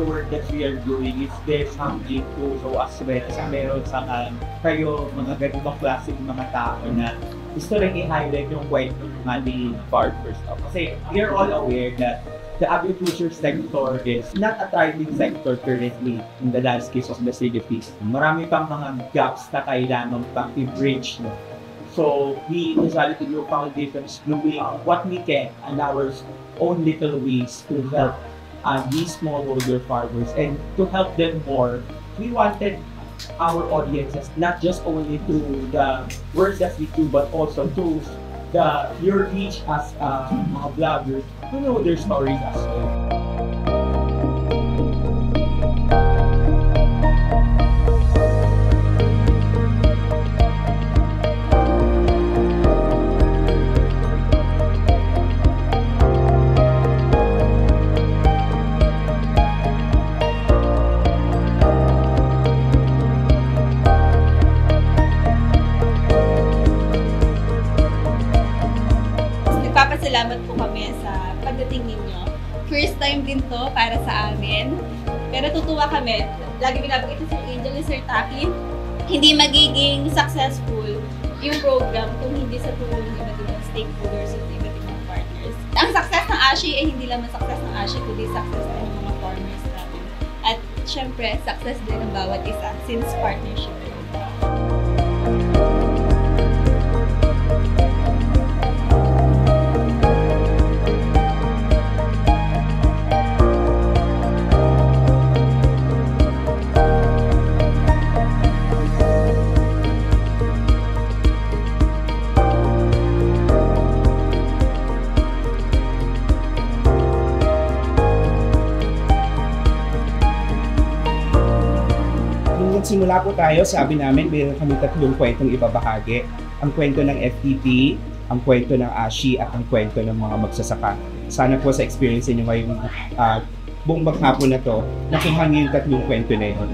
work that we are doing is there's something to show as well. Kasi meron sa kayo, mga ganitong klaseng mga tao na gusto rin i-highlight yung kwento ng ating farmers. Kasi we are all aware that the agriculture sector is not a thriving sector currently in the landscape of the Philippines. Marami pang mga gaps na kailangan pang i-bridge. No? So, we decided to do foundations doing what we can and our own little ways to help these smallholder farmers and to help them more. We wanted our audiences not just only through the work that we do, but also to your reach as mga vloggers to know their stories as well. Nagpapasalamat po kami sa pagdating ninyo. First time din to para sa amin. Pero tutuwa kami. Lagi binabagay ito Sir Angel ni Sir Taki. Hindi magiging successful yung program kung hindi sa tulong ng iba't ibang stakeholders at iba't ibang partners. Ang success ng ASHI ay hindi lamang success ng ASHI, kundi success din ng mga farmers natin. At syempre, success din ng bawat isa since partnership. Simula po tayo, sabi namin, mayroon kami tatlong kwentong ibabahagi. Ang kwento ng FTP, ang kwento ng ASHI, at ang kwento ng mga magsasaka. Sana po sa experience niyo ngayong buong maghapon na to, nakuha niyo yung tatlong kwento na yun.